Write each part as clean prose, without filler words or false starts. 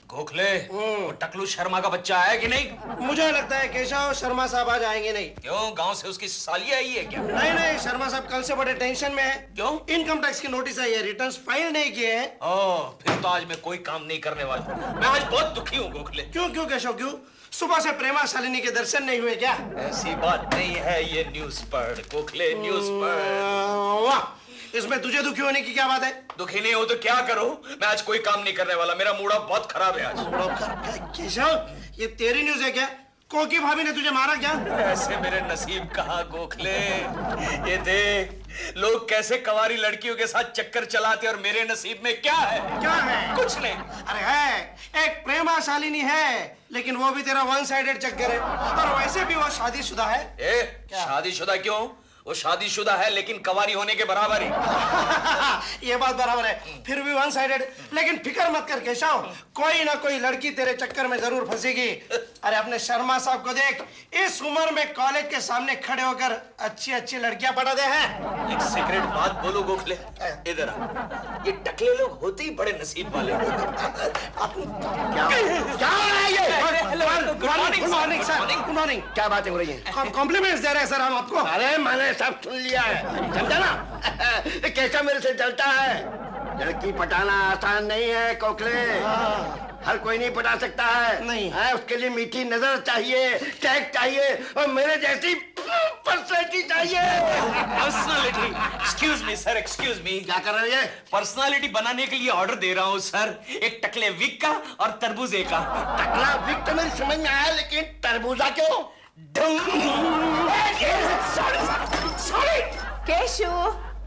गोखले, वो टकलू शर्मा का बच्चा आया कि नहीं? मुझे लगता है केशव शर्मा साहब आज आएंगे नहीं। क्यों, गांव से उसकी साली आई है क्या? नहीं नहीं, शर्मा साहब कल से बड़े टेंशन में है। क्यों? इनकम टैक्स की नोटिस आई है, रिटर्न्स फाइल नहीं किए हैं। फिर तो आज मैं कोई काम नहीं करने वाला। मैं आज बहुत दुखी हूँ गोखले। क्यों क्यों केशव क्यों? सुबह से प्रेमा शालिनी के दर्शन नहीं हुए क्या? ऐसी बात नहीं है, ये न्यूज पढ़ गोखले, न्यूज पढ़। वाह, इसमें तुझे दुखी होने की क्या बात है? दुखी नहीं हो तो क्या करो, मैं आज कोई काम नहीं करने वाला। मेरा मूड ऑफ बहुत खराब है आज। केशव, ये तेरी न्यूज है क्या? कोकी भाभी ने तुझे मारा क्या? ऐसे मेरे नसीब कहाँ गोखले। ये देख, लोग कैसे कवारी लड़कियों के साथ चक्कर चलाते और मेरे नसीब में क्या है? क्या है? कुछ नहीं। अरे है, एक प्रेमा शालिनी है, लेकिन वो भी तेरा वन साइडेड चक्कर है। और वैसे भी वो शादीशुदा है। शादीशुदा क्यों? वो शादीशुदा है लेकिन कवारी होने के बराबर ही। ये बात बराबर है, फिर भी वन साइडेड। लेकिन फिक्र मत कर केशव, कोई ना कोई लड़की तेरे चक्कर में जरूर फंसेगी। अरे अपने शर्मा साहब को देख, इस उम्र में कॉलेज के सामने खड़े होकर अच्छी अच्छी लड़कियां पढ़ा दे हैं। एक सीक्रेट बात बोलो गोखले, इधर आ। ये टकले लोग होते ही बड़े नसीब वाले। क्या हो रहा है ये? Good morning sir. Good morning. क्या बातें हो रही हैं? कॉम्प्लीमेंट्स दे रहे हैं सर हम आपको। अरे मैंने सब सुन लिया है, समझा ना? कैसा मेरे से जलता है। लड़की पटाना आसान नहीं है कोकले, हर कोई नहीं पटा सकता है। नहीं है, उसके लिए मीठी नजर चाहिए, टैग चाहिए, और मेरे जैसी पर्सनैलिटी चाहिए। Personality? Excuse me sir, excuse me. क्या कर रहे हैं? पर्सनालिटी बनाने के लिए ऑर्डर दे रहा हूँ सर, एक टकले विक का और तरबूजे का। टकला विक तो मेरी समझ में आया, लेकिन तरबूजा क्यों? सॉरी। केशु,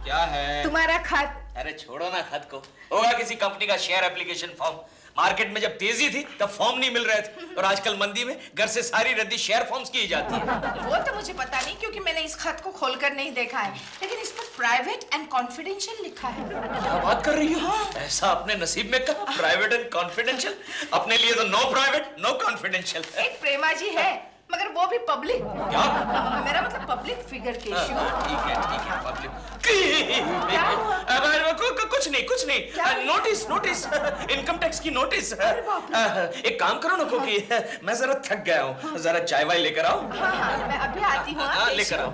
क्या है? तुम्हारा खत। अरे छोड़ो ना खत को, होगा किसी कंपनी का शेयर एप्लीकेशन फॉर्म। मार्केट में जब तेजी थी तब फॉर्म नहीं मिल रहे थे, और आजकल मंदी में घर से सारी रद्दी शेयर फॉर्म्स की जाती है। वो तो मुझे पता नहीं, क्योंकि मैंने इस खत को खोलकर नहीं देखा है, लेकिन इस पर प्राइवेट एंड कॉन्फिडेंशियल लिखा है। क्या बात कर रही हो? ऐसा अपने नसीब में कहा, प्राइवेट एंड कॉन्फिडेंशियल। अपने लिए तो नो प्राइवेट नो कॉन्फिडेंशियल। एक प्रेमा जी है, मगर वो भी पब्लिक। क्या? मेरा मतलब पब्लिक फिगर केशु। ठीक है पब्लिक। क्या हुआ? कुछ नहीं। नोटिस इनकम टैक्स की नोटिस। एक काम करो ना कोकी, मैं जरा थक गया हूँ, जरा चाय वाय लेकर आओ। हाँ, मैं अभी आती हूँ। हाँ, लेकर आओ।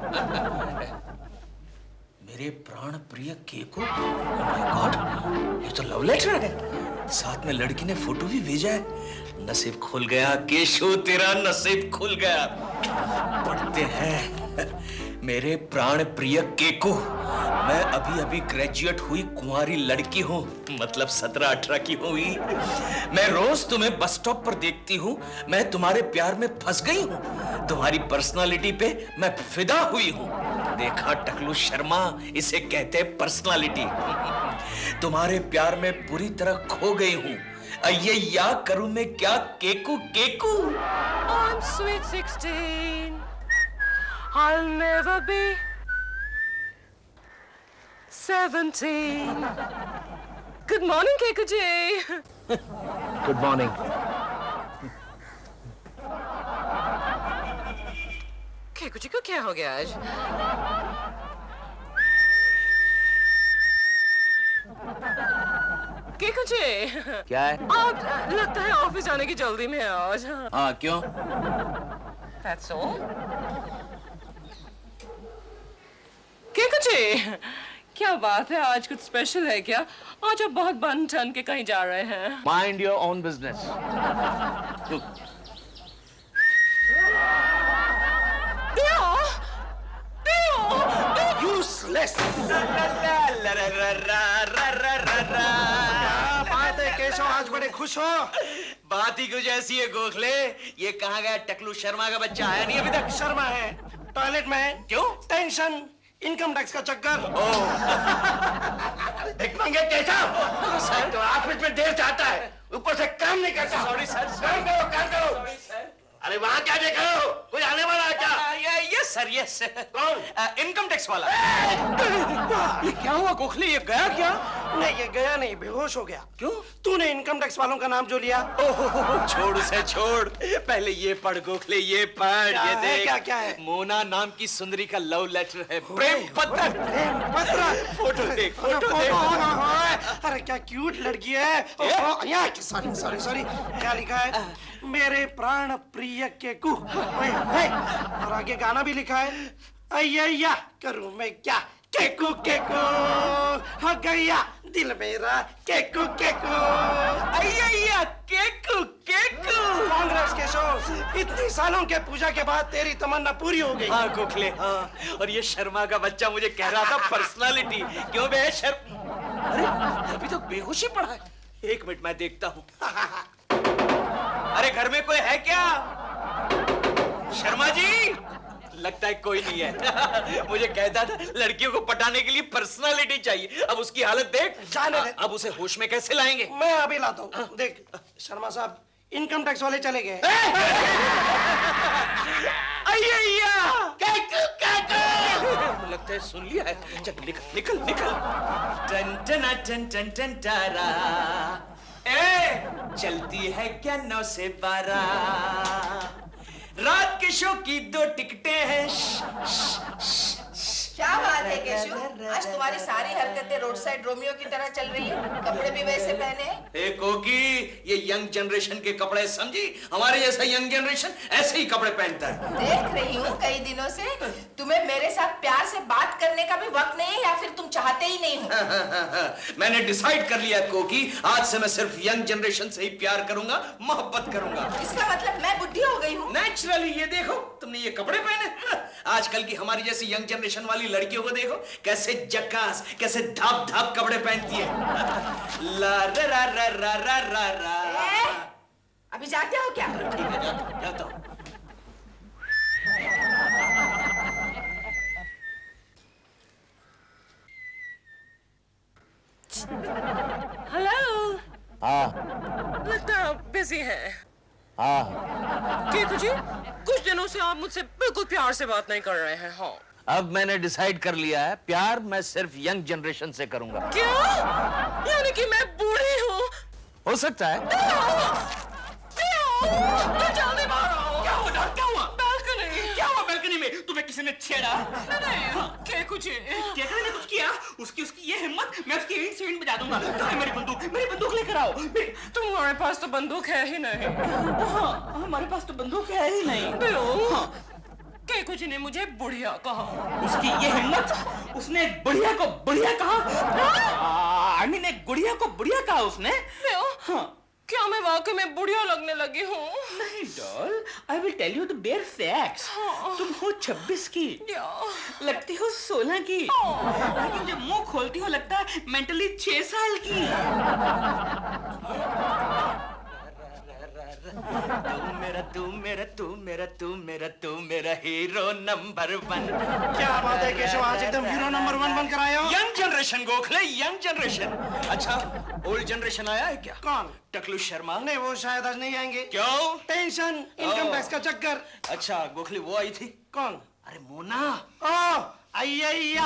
मेरे प्राण प्रिय केको, ओह माय गॉड, ये तो लव लेटर है। साथ में लड़की ने फोटो भी भेजा है। नसीब खुल गया केशु, तेरा नसीब खुल गया। पढ़ते हैं, मेरे प्राण प्रिय केको, मैं अभी अभी ग्रेजुएट हुई कुंवारी लड़की हूँ, मतलब 17-18 की हुई। मैं रोज तुम्हें बस स्टॉप पर देखती हूँ, मैं तुम्हारे प्यार में फंस गई हूँ, तुम्हारी पर्सनालिटी पे मैं फिदा हुई हूँ। देखा टकलू शर्मा, इसे कहते हैं पर्सनालिटी। तुम्हारे प्यार में पूरी तरह खो गई हूँ। ये या करूं मैं क्या Keku Keku. I'm sweet 16. I'll never be 17. Good morning, Keku ji. Good morning. Keku ji को क्या हो गया आज? केकू जी, क्या है? आप लगता है ऑफिस जाने की जल्दी में है आज। हाँ, क्यों? That's all. केकू जी, क्या बात है, आज कुछ स्पेशल है क्या? आज आप बहुत बन ठन के कहीं जा रहे हैं। Mind your own business. Useless. बात है केशव, आज बड़े खुश हो? बात ही कुछ ऐसी है गोखले। ये कहाँ गया टकलू शर्मा का बच्चा? आया नहीं अभी तक? शर्मा है, टॉयलेट में है। क्यों? टेंशन, इनकम टैक्स का चक्कर। देख मंगे केशव, सर तो ऑफिस में देर से आता है, ऊपर से काम नहीं करता। Sorry sir. काम करो। अरे वहाँ क्या देख रहे हो? कोई आने वाला है क्या? Yes sir yes. कौन? इनकम टैक्स वाला। ये क्या हुआ गोखले, ये गया क्या? नहीं ये गया नहीं, बेहोश हो गया। क्यों? तूने इनकम टैक्स वालों का नाम जो लिया। छोड़ उसे छोड़, पहले ये पढ़ गोखले, ये पढ़। क्या ये है, देख, क्या है? मोना नाम की सुंदरी का लव लेटर है, प्रेम पत्र। प्रेम पत्र। फोटो देख, फोटो देख। अरे क्या क्यूट लड़की है। सॉरी सॉरी सॉरी, क्या लिखा है? मेरे प्राण प्रिय केकू। और आगे गाना भी लिखा है, अय्या करूं मैं क्या, केकू केकू हो गया दिल मेरा, केकू केकू। अय्या केकू केकू। कांग्रेस केशव, इतनी सालों के पूजा के बाद तेरी तमन्ना पूरी हो गई। हाँ गोखले हाँ। और ये शर्मा का बच्चा मुझे कह रहा था पर्सनालिटी क्यों बे अरे अभी तो बेहोशी पड़ा है। एक मिनट मैं देखता हूँ। अरे घर में कोई है क्या? शर्मा जी, लगता है कोई नहीं है। मुझे कहता था लड़कियों को पटाने के लिए पर्सनालिटी चाहिए, अब उसकी हालत देख। जाने दे। अब उसे होश में कैसे लाएंगे? मैं अभी लाता हूँ। देख शर्मा साहब, इनकम टैक्स वाले चले गए। लगता है सुन लिया है। चल निकल निकल निकल। टन टन टन टन टन टारा। ए चलती है क्या 9 से 12? रात के शो की 2 टिकटें हैं। क्या बात है केशव, आज तुम्हारी सारी हरकतें रोड साइड रोमियो की तरह चल रही है, कपड़े भी वैसे पहने हैं। ए कोकी, ये यंग जनरेशन के कपड़े समझी? हमारे जैसा यंग जनरेशन ऐसे ही कपड़े पहनता है। देख रही हूँ कई दिनों से तुम्हें मेरे साथ प्यार से बात करने का भी वक्त नहीं है, या फिर तुम चाहते ही नहीं हो? मैंने डिसाइड कर लिया कोकी, आज से मैं सिर्फ यंग जनरेशन से ही प्यार करूंगा, मोहब्बत करूंगा। इसका मतलब मैं बुढ़ी हो गई हूँ? नेचुरली। ये देखो तुमने ये कपड़े पहने, आजकल की हमारी जैसी यंग जनरेशन वाली लड़कियों को देखो कैसे जक्कास, कैसे धाप धाप कपड़े पहनती है। ला रा रा रा रा रा रा रा। अभी जाते हो क्या? ठीक है जाता हूं। हेलो। हाँ लगता है आप बिजी हैं। हाँ, केकू जी, कुछ दिनों से आप मुझसे बिल्कुल प्यार से बात नहीं कर रहे हैं। हाँ। अब मैंने डिसाइड कर लिया है, प्यार मैं सिर्फ यंग जनरेशन से करूंगा। क्या? यानी कि मैं बूढ़ी हूँ? हो सकता है। मैं जल्दी बाहर आओ। क्या हुआ? क्या हुआ? बालकनी। क्या हुआ बालकनी में? तुम्हें किसी ने छेड़ा? नहीं, केकू जी। केकू ने कुछ किया? उसकी ये हिम्मत, मैं उसकी ईंट से ईंट बजा दूंगा। कहाँ है मेरी बंदूक लेकर आओ। तुम्हारे पास तो बंदूक है ही नहीं। हाँ, हमारे पास तो बंदूक है ही नहीं। केकू जी ने मुझे बुढ़िया कहा। उसकी ये हिम्मत, उसने एक बुढ़िया को बुढ़िया कहा? आई मीन एक गुड़िया को बुढ़िया कहा उसने? हाँ। क्या मैं वाकई में बुढ़िया लगने लगी हूँ? नहीं doll, I will tell you the bare facts. तुम हो 26 की, लगती हो 16 की, लेकिन जब मुंह खोलती हो लगता है मेंटली 6 साल की। तू मेरा हीरो नंबर 1। क्या बात है केशव, आज एकदम हीरो नंबर 1 बनकर आए हो। Young generation Gokhale, young generation. अच्छा ओल्ड जनरेशन आया है क्या? कौन? टकलू शर्मा। नहीं वो शायद आज नहीं आएंगे। क्यों? टेंशन, इनकम टैक्स का चक्कर। अच्छा गोखले वो आई थी? कौन? अरे मोना। ओ अय्या,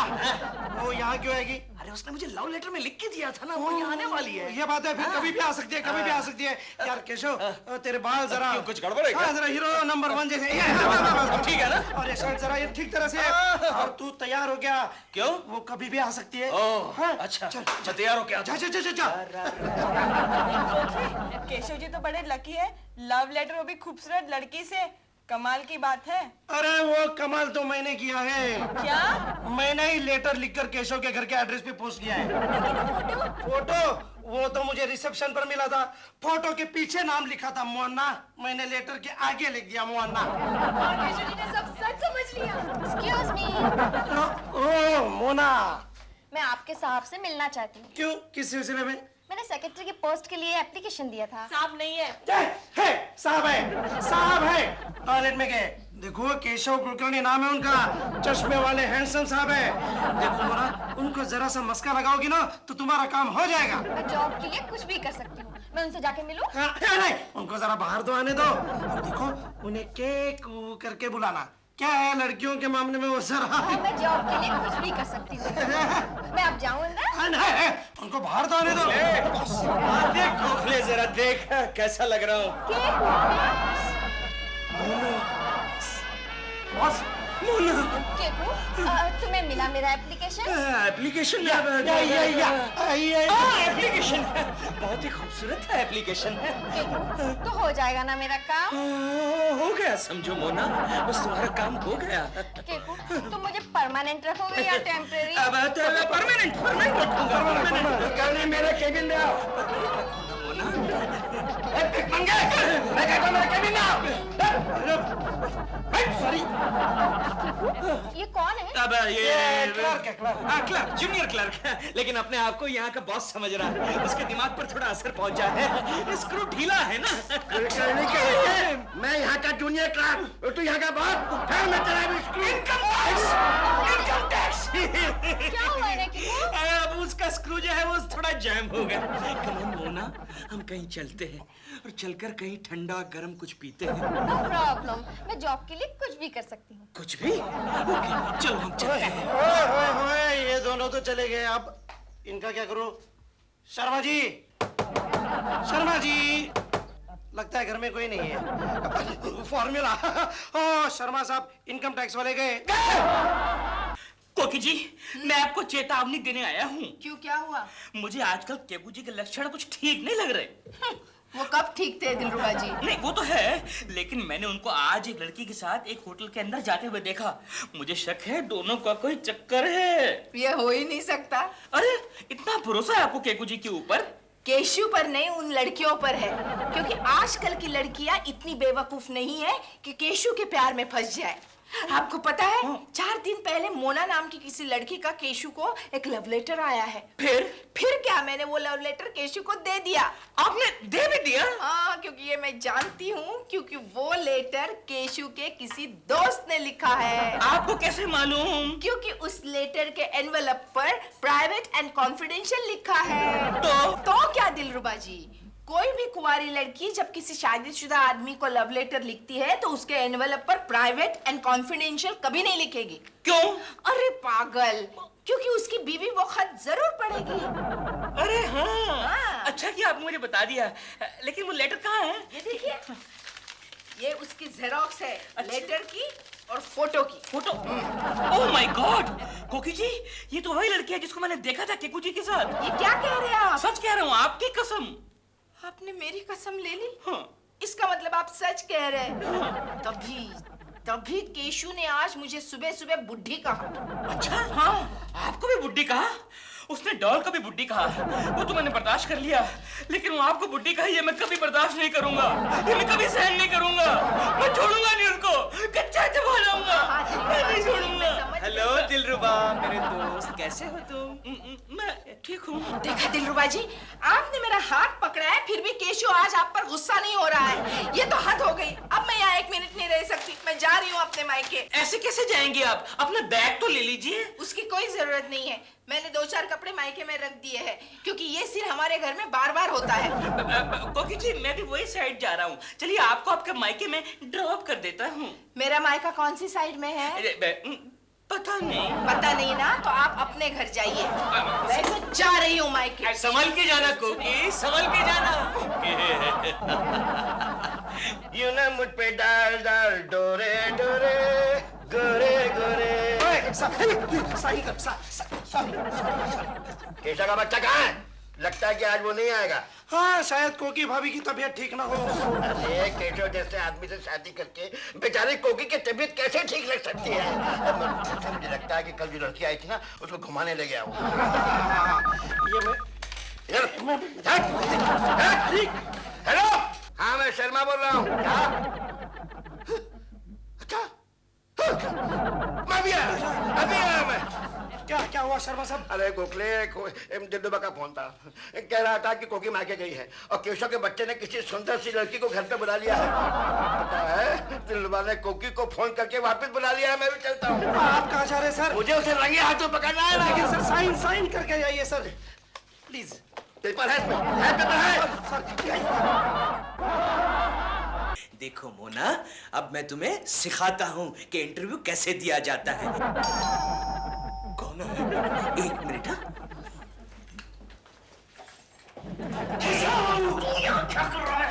वो यहाँ क्यों आएगी? अरे उसने मुझे लव लेटर में लिख के दिया था ना, वो यहाँ आने वाली है। ये बात है, फिर कभी भी आ सकती है, कभी भी आ सकती है। यार केशव, तेरे बाल जरा क्यों, कुछ गड़बड़ है क्या? हाँ, जरा हीरो नंबर 1 जैसे। ठीक है ना? और ये शर्ट जरा ये ठीक तरह से। और तू तैयार हो गया? क्यों? वो कभी भी आ सकती है। ओह हाँ? अच्छा, चल अच्छा तैयार हो क्या? जा जा जा जा जा। केशव जी तो बड़े लकी है, लव लेटर वो भी खूबसूरत लड़की से। कमाल की बात है। अरे वो कमाल तो मैंने किया है। क्या? मैंने ही लेटर लिखकर केशव के घर के एड्रेस पे पोस्ट किया है। फोटो वो तो मुझे रिसेप्शन पर मिला था। फोटो के पीछे नाम लिखा था मोना, मैंने लेटर के आगे लिख दिया मोना। और केशव जी ने सब सच समझ लिया। Excuse me। ओ मोना, मैं आपके साहब से मिलना चाहती हूँ। क्यों, किस सिलसिले में? मैंने सेक्रेटरी की पोस्ट के लिए एप्लीकेशन दिया था। साहब नहीं है। है साहब है, साहब है। टॉयलेट में गए। देखो केशव कुलकर्णी नाम है उनका, चश्मे वाले हैंडसम साहब है। देखो मोना, उनको जरा सा मस्का लगाओगी ना तो तुम्हारा काम हो जाएगा। मैं जॉब के लिए कुछ भी कर सकती हूँ। मैं उनसे जाके मिलूं? नहीं, उनको जरा बाहर तो आने दो। और देखो उन्हें केकू करके बुलाना। क्या है लड़कियों के मामले में वो सर? मैं जॉब के लिए कुछ भी कर सकती हूँ। मैं अब जाऊँ अंदर? नहीं, उनको बाहर तो आने दो। देख खोखले, जरा देख कैसा लग रहा हूँ। बॉस, केकू, तुम्हें मिला मेरा एप्लीकेशन? एप्लीकेशन? एप्लीकेशन बहुत ही खूबसूरत है एप्लीकेशन। केकू, तो हो जाएगा ना मेरा काम? हो गया समझो मोना, बस तुम्हारा काम हो गया। केकू, तुम मुझे परमानेंट रखोगे या टेम्परेरी? अब परमानेंट रखूंगा। कल मेरे केबिन में आओ। मोना, मंगे, मैं कहता हूँ मेरे केबिन में आओ। ये कौन है? अब ये क्लर्क है, क्लर्क। क्लर्क, जूनियर क्लर्क, लेकिन अपने आप को यहाँ का बॉस समझ रहा है। उसके दिमाग पर थोड़ा असर पहुंचा है। स्क्रू ढीला है ना। करने के लिए मैं यहाँ का जूनियर क्लर्क और तू यहाँ का बॉस। फिर मैं तेरा भी स्क्रू। Income tax. क्या हुआ है केकू? अब उसका स्क्रू जो है वो थोड़ा जैम हो गया। कम ऑन मोना, हम कहीं चलते हैं और चलकर कहीं ठंडा गरम कुछ पीते हैं। नो प्रॉब्लम, मैं जॉब के लिए कुछ भी कर सकती हूँ। कुछ भी? ओके, चलो हम चलते हैं। ओए, ये दोनों तो चले गए, अब इनका क्या करूं? शर्मा जी, शर्मा जी, लगता है घर में कोई नहीं है। फॉर्मूला। ओ शर्मा साहब, इनकम टैक्स वाले गए। कोकी जी, मैं आपको चेतावनी देने आया हूँ। क्यों, क्या हुआ? मुझे आजकल केकू जी के लक्षण कुछ ठीक नहीं लग रहे। वो कब ठीक थे दिलरुबा जी? नहीं, वो तो है, लेकिन मैंने उनको आज एक लड़की के साथ एक होटल के अंदर जाते हुए देखा। मुझे शक है दोनों का कोई चक्कर है। ये हो ही नहीं सकता। अरे, इतना भरोसा है आपको केकू जी के ऊपर? केशु पर नहीं, उन लड़कियों पर है, क्योंकि आजकल की लड़कियां इतनी बेवकूफ नहीं है कि केशु के प्यार में फंस जाए। आपको पता है, 4 दिन पहले मोना नाम की किसी लड़की का केशु को एक लव लेटर आया है। फिर क्या, मैंने वो लव लेटर केशु को दे दिया। आपने दे भी दिया? हाँ, क्योंकि ये मैं जानती हूँ, क्योंकि वो लेटर केशु के किसी दोस्त ने लिखा है। आपको कैसे मालूम? क्योंकि उस लेटर के एनवेलप पर प्राइवेट एंड कॉन्फिडेंशियल लिखा है। तो क्या दिलरुबा जी, कोई भी कुंवारी लड़की जब किसी शादीशुदा आदमी को लव लेटर लिखती है तो उसके एनवेलप पर प्राइवेट एंड कॉन्फिडेंशियल कभी नहीं लिखेगी। क्यों? अरे पागल, क्योंकि उसकी बीवी वो खत जरूर पढ़ेगी। अरे हाँ। अच्छा कि आपने मुझे बता दिया, लेकिन वो लेटर कहाँ है? ये देखिए, ये उसकी जेरोक्स है। लेटर की और फोटो की। फोटो? Oh my God! कोकी जी, ये तो वही लड़की है जिसको मैंने देखा था केकू जी के साथ। ये क्या कह रहे हैं आप? सच कह रहा हूँ, आपकी कसम। आपने मेरी कसम ले ली? हाँ। इसका मतलब आप सच कह रहे हैं। तभी केशु ने आज मुझे सुबह सुबह बुड्ढी कहा। अच्छा? हाँ, आपको भी बुड्ढी कहा? उसने डॉल को भी बुड्ढी कहा। वो तो मैंने बर्दाश्त कर लिया, लेकिन वो आपको बुड्ढी कहा, ये मैं कभी बर्दाश्त नहीं करूंगा। ये मैं कभी सहन नहीं करूंगा। मैं छोड़ूंगा नहीं उसको, कच्चा चबा लाऊंगा। मैं नहीं छोड़ूंगा। हेलो दिलरुबा, मेरे दोस्त, कैसे हो तुम? मैं ठीक हूँ। देखा दिलरुबा जी, आपने मेरा हाथ पकड़ा है, फिर भी केशु आज आप पर गुस्सा नहीं हो रहा है। ये तो हद हो गई। अब मैं यहाँ 1 मिनट नहीं रह सकती। मैं जा रही हूँ अपने मायके। ऐसे कैसे जाएंगे आप? अपना बैग तो ले लीजिए। उसकी कोई जरूरत नहीं है। मैंने 2-4 कपड़े मायके में रख दिए हैं, क्योंकि ये सिर हमारे घर में बार-बार होता है। कोकी जी, मैं भी वही साइड जा रहा हूँ। चलिए, आपको आपके मायके में ड्रॉप कर देता हूँ। मेरा मायका कौन सी साइड में है? पता नहीं। पता नहीं ना, तो आप अपने घर जाइए। मैं तो जा रही हूँ मायके। संभल के जाना कोकी, संभल के जाना। यूं ना मुझ पे डाल डाल डोरे डोरे गोरे गोरे। सही कर, केशा का बच्चा कहाँ है? लगता है कि आज वो नहीं आएगा। हाँ, शायद कोकी भाभी की तबीयत ठीक ना हो। अरे केशव जैसे आदमी से शादी करके बेचारे कोकी की तबीयत कैसे ठीक लग सकती है? मुझे लगता है कि कल जो लड़की आई थी ना, उसको घुमाने ले गया वो। ये हेलो, हाँ मैं शर्मा बोल रहा हूँ। क्या? अच्छा, मैं भी आया, अभी आया मैं। क्या हुआ शर्मा साहब? अरे गोखले, दिलरुबा का फोन था। कह रहा था कि कोकी मायके गई है और केशव के बच्चे ने किसी सुंदर सी लड़की को घर पे बुला लिया है। पता है, दिलरुबा ने कोकी को फोन करके वापस बुला लिया है। मैं भी चलता हूँ। आप कहाँ जा रहे हैं सर? मुझे उसे रंगे हाथों पकड़ना है। लेकिन सर साइन करके जाइए सर, प्लीज। पेपर है इसमें, है पेपर है। देखो मोना, अब मैं तुम्हें सिखाता हूँ कि इंटरव्यू कैसे दिया जाता है। कौन है? एक मिनट। क्या कर रहा है?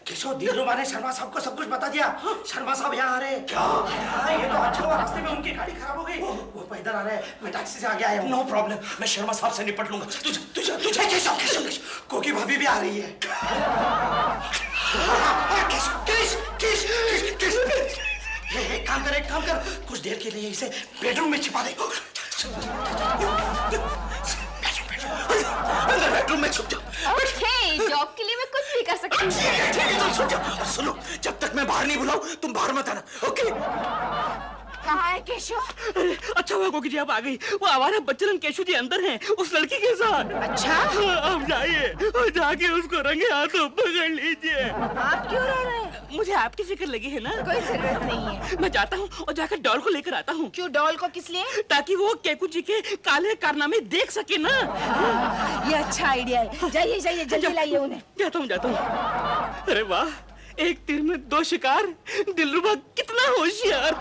केशव, दिलरुबा ने शर्मा साहब को सब कुछ बता दिया। शर्मा साहब यहाँ आ रहे हैं। क्या? हाँ, ये तो अच्छा हुआ, रास्ते में उनकी गाड़ी खराब हो गई। वो पैदल आ रहे हैं, मैं टैक्सी से आगे आया हूँ। नो प्रॉब्लम, मैं शर्मा साहब से निपट लूंगा। तुझे केशव, कोकी भाभी भी आ रही है। एक काम कर, कुछ देर के लिए इसे बेडरूम में छिपा दे। बेडरूम में छुप जाओ। ओके, जॉब के लिए मैं कुछ भी कर सकती हूँ। ठीक है, तुम छुप जाओ। सुनो, जब तक मैं बाहर नहीं बुलाऊं, तुम बाहर मत आना, ओके? कहाँ है केशव? अच्छा हुआ कोकी जी आप आ गई। वो आवारा बच्चन केशव जी अंदर हैं, उस लड़की के साथ। अच्छा, अब जाइए और जाके उसको रंगे हाथों पकड़ लीजिए। आप क्यों रो रहे हैं? मुझे आपकी फिक्र लगी है ना। कोई जरूरत नहीं है। मैं जाता हूँ और जाकर डॉल को लेकर आता हूँ। क्यों? डॉल को किस लिए? ताकि वो केकू जी के काले कारनामे देख सके ना। ये अच्छा आइडिया है। जाइए जल्दी लाइए उन्हें। जाता हूँ। अरे वाह, एक तीर में दो शिकार। दिलरुबा कितना होशियार।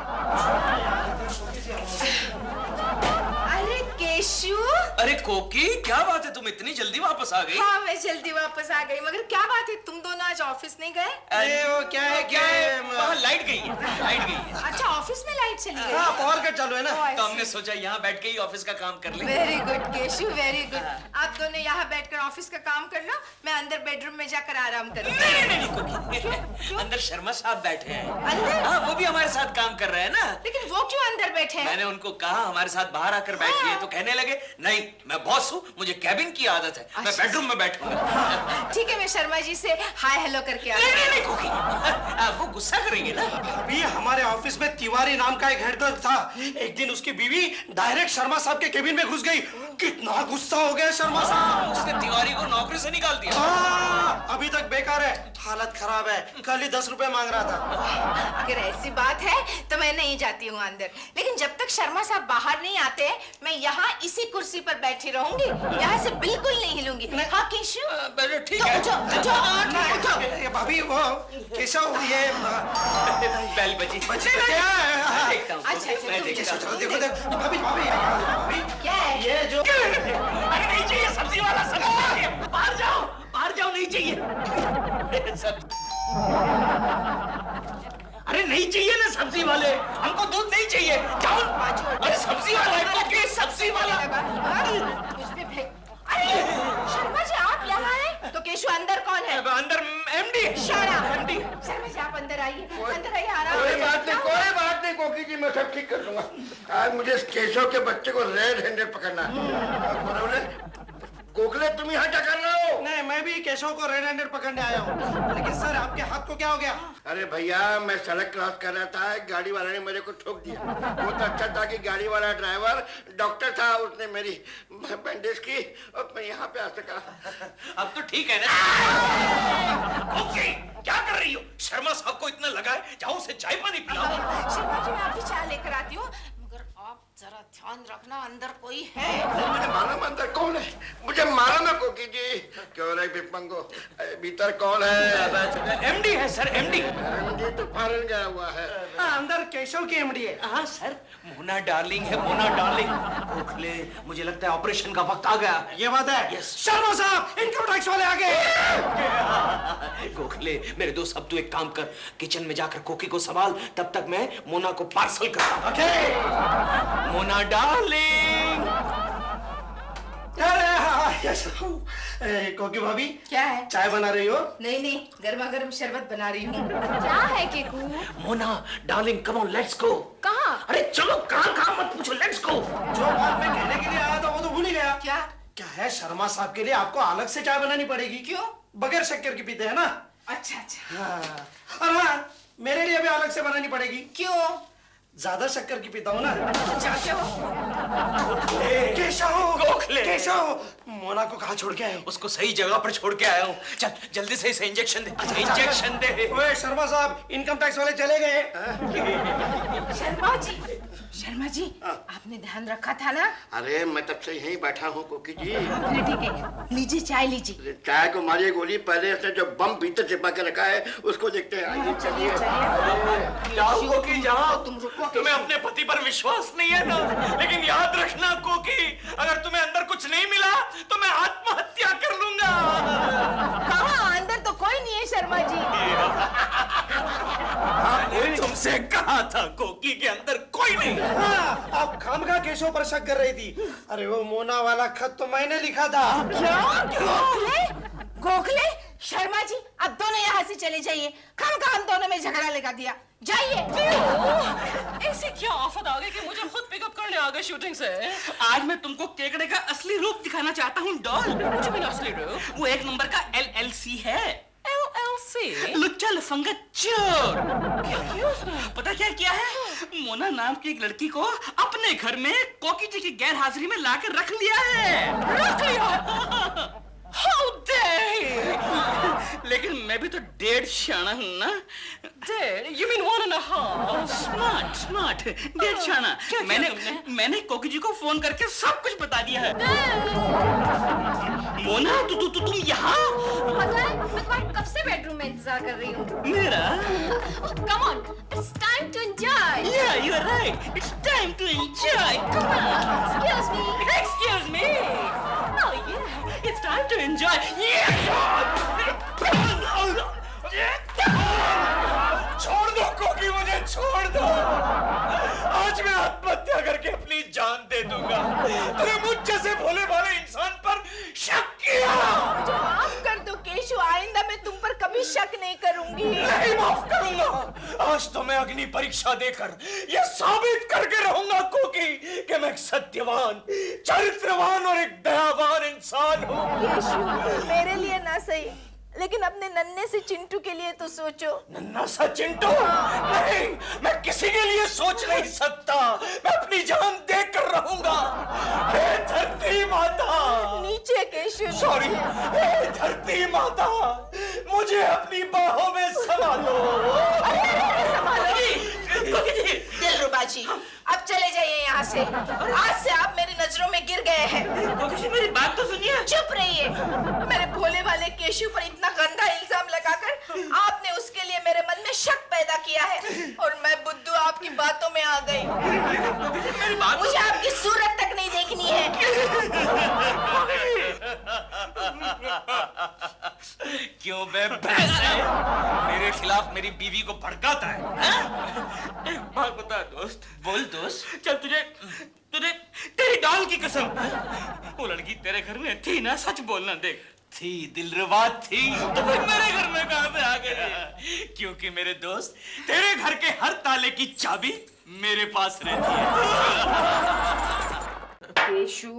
अरे केशु। अरे कोकी, क्या बात है, तुम इतनी जल्दी वापस आ गई? हाँ, मैं जल्दी वापस आ गई, मगर क्या बात है, तुम दोनों आज ऑफिस नहीं गए? अरे वो क्या है वहाँ लाइट गई है। अच्छा, ऑफिस में लाइट चली गई। हाँ, पावर कट चालू है ना। तो हमने सोचा यहाँ बैठ के ही ऑफिस का काम कर ले। Very good Keshu, very good. आप दोनों यहाँ बैठकर ऑफिस का काम कर लो, मैं अंदर बेडरूम में जाकर आराम करूँगी। नहीं कोकी, अंदर शर्मा साहब बैठे हैं। अंदर? हाँ, वो भी हमारे साथ काम कर रहे हैं ना। लेकिन वो क्यों अंदर बैठे हैं? मैंने उनको कहा हमारे साथ बाहर आकर बैठिए, तो कहने लगे नहीं, मैं बॉस हूँ, मुझे कैबिन की आदत है, मैं बेडरूम में बैठूंगा। ठीक है, मैं शर्मा जी से हाय हेलो करके आ नहीं कोकी, वो गुस्सा करेंगे ना। अभी हमारे ऑफिस में तिवारी नाम का एक हेड क्लर्क था। एक दिन उसकी बीवी डायरेक्ट शर्मा साहब के केबिन में घुस गई। कितना गुस्सा हो गया शर्मा साहब। उसने तिवारी को नौकरी से निकाल दिया। अभी तक बेकार है, हालत खराब है। कल ही 10 रुपए मांग रहा था। अगर ऐसी बात है तो मैं नहीं जाती हूँ अंदर, लेकिन जब तक शर्मा साहब बाहर नहीं आते, मैं यहाँ इसी कुर्सी पर बैठी रहूंगी, यहाँ से बिल्कुल नहीं हिलूंगी। हाँ केशु, ठीक है। ये भाभी, वो केशव, ये बेल बजी। क्या है? देखता हूँ। अच्छा, मैं देखता हूँ। देखो भाभी, क्या है? ये जो अरे नहीं चाहिए सब्जी वाला, सब्जी चाहिए। बाहर जाओ, नहीं चाहिए। अरे नहीं चाहिए ना सब्जी वाले, हमको दूध नहीं चाहिए। जाओ। अरे सब्जी वाला है कोकी, सब्जी वाला। कुछ भी फेंक। अरे शर्मा जी, आप यहाँ हैं? तो केशु अंदर कौन है? अंदर एमडी। एमडी। शर्मा जी, आप अंदर आइए, आराम कोई से। बात नहीं कोकी जी, मैं सब ठीक कर दूंगा। आज मुझे इस केशव के बच्चे को रेड हैंडेड पकड़ना है। गोखले, तुम यहाँ क्या कर रहे हो? नहीं, मैं भी केशव को रेड हैंडेड पकड़ने आया हूँ। लेकिन सर, आपके हाथ को क्या हो गया? अरे भैया, मैं सड़क क्रॉस कर रहा था, गाड़ी वाले ने मेरे को ठोक दिया। वो तो अच्छा था कि गाड़ी वाला ड्राइवर डॉक्टर था, उसने मेरी बैंडेज की और मैं यहाँ पे आ सका। अब तो ठीक है ना? ओके, क्या कर रही हो? शर्मा साहब को इतना लगा है, जाओ उसे चाय पानी पिलाओ। शर्मा जी, मैं अभी चाय लेकर आती हूँ, मगर आप जरा ध्यान रखना, अंदर कोई है। मुझे मालूम अंदर कौन है, मुझे मालूम है कोकी जी। क्यों रे बिपंगो, भीतर कौन है? एमडी है सर, एमडी। एमडी तो फॉरेन गया हुआ है। अंदर केशव की एमडी है। हाँ सर, मोना डार्लिंग है, मोना डार्लिंग। गोखले, मुझे लगता है ऑपरेशन का वक्त आ गया। ये बात है? यस। शर्मा साहब, इनकम टैक्स वाले आ गए। गोखले, मेरे दोस्त, अब तू एक काम कर, किचन में जाकर कोकी को संभाल, तब तक मैं मोना को पार्सल करता हूँ। ओके। मोना डार्लिंग। अरे कोकी भाभी, क्या है? चाय बना रही हो? नहीं, गर्मा गर्म शरबत बना रही हूँ। क्या है Keku? Mona darling, come on, let's go. कहाँ? अरे चलो, कहाँ मत पूछो, लेट्स गो। जो बात मैं कहने के लिए आया था वो तो भूल ही गया। क्या है, शर्मा साहब के लिए आपको अलग से चाय बनानी पड़ेगी। क्यों? बगैर शक्कर की पीते हैं ना। अच्छा। और हाँ, मेरे लिए भी अलग से बनानी पड़ेगी। क्यों? ज्यादा शक्कर की पीता हूँ ना। चाहते हो? केशव, गोखले। केशव, मोना को कहाँ छोड़ के आए हो? उसको सही जगह पर छोड़ के आया हूँ। चल जल्दी से इसे इंजेक्शन दे, इंजेक्शन दे। ओए शर्मा साहब, इनकम टैक्स वाले चले गए। शर्मा जी, आपने ध्यान रखा था ना? अरे मैं तब से यहीं बैठा हूँ कोकी जी। फिर ठीक है, लीजिए चाय लीजिए। चाय को मारिए गोली, पहले इसने जो बम भीतर छिपा के रखा है उसको देखते हैं। आइए चलिए। जाओ कोकी जाओ, तुम रुको। तुम्हें अपने पति पर विश्वास नहीं है ना, लेकिन याद रखना कोकी, अगर तुम्हें अंदर कुछ नहीं मिला तो मैं आत्महत्या कर लूंगा। कहाँ? अंदर तो कोई नहीं है शर्मा जी। मैंने तुमसे कहा था कोकी के अंदर कोई नहीं। हाँ, आप खामखा केशव पर शक कर रही थी। अरे वो मोना वाला खत तो मैंने लिखा था। गोखले? गोखले? शर्मा जी, अब दोनों यहाँ से चले जाइए। खामखा हम दोनों में झगड़ा लगा दिया। जाइए। ऐसी क्या आफत आ गई कि मुझे खुद पिकअप करने आ गए शूटिंग से? आज मैं तुमको केकड़े का असली रूप दिखाना चाहता हूँ डॉल। मुझे भी असली रूप। वो एक नंबर का LLC है। LLC? लुच्चा लफंगा चोर। क्या किया उसने? पता क्या किया है? मोना नाम की एक लड़की को अपने घर में कोकी जी की गैर हाजिरी में लाकर रख लिया है। रख लिया? How dare he? लेकिन मैं भी तो 1.5 शाना हूँ ना। Dare? You mean 1.5? स्मार्ट 1.5 शाना। क्या किया मैंने कोकी जी को फोन करके सब कुछ बता दिया है। मोना तुम यहाँ? पता है, मैं तुम्हारे कब से बेडरूम में इंतजार कर रही हूँ। मेरा? Come on, it's time to enjoy. Yeah, you're right. It's time to enjoy. Come on. Excuse me. Excuse me. Oh yeah, it's time to enjoy. छोड़ दो कोकी, मुझे छोड़ दो। आज मैं आत्महत्या करके अपनी जान दे दूंगा। तूने मुझ जैसे भोले भाले इंसान पर शक किया। मुझे माफ कर दो केशव, आइंदा मैं तुम पर कभी शक नहीं करूंगी। नहीं माफ करूंगा। आज तो मैं अग्नि परीक्षा देकर यह साबित करके रहूंगा कोकी कि मैं एक सत्यवान, चरित्रवान और एक दयावान इंसान हूँ। केशव, मेरे लिए ना सही, लेकिन अपने नन्हे से चिंटू के लिए तो सोचो। नन्हा सा चिंटू? नहीं, मैं किसी के लिए सोच नहीं सकता। मैं अपनी जान देकर रहूंगा। हे धरती माता! नीचे केशव। सॉरी, हे धरती माता, मुझे अपनी बाहों में संभालो। दिलरुबा जी, अब चले जाइए यहाँ से। आज से आप मेरी नजरों में गिर गए हैं। मेरी बात तो सुनिए। चुप रहिए। मेरे भोले वाले केशव पर इतना गंदा इल्जाम लगाकर आपने उसके लिए मेरे मन में शक पैदा किया है, और मैं बुद्धू आपकी बातों में आ गई। मुझे आपकी सूरत तक नहीं देखनी है। क्यों बे भैंसे, मेरे खिलाफ मेरी बीवी को भड़काता है? एक बात बता दोस्त। बोल दोस्त। चल तुझे तेरी डॉल की कसम, वो लड़की तेरे घर में थी ना? सच बोलना। देख, थी, दिलरुबा थी। तो फिर मेरे घर में कहां से आ गई? क्योंकि मेरे दोस्त, तेरे घर के हर ताले की चाबी मेरे पास रहती है। केशव,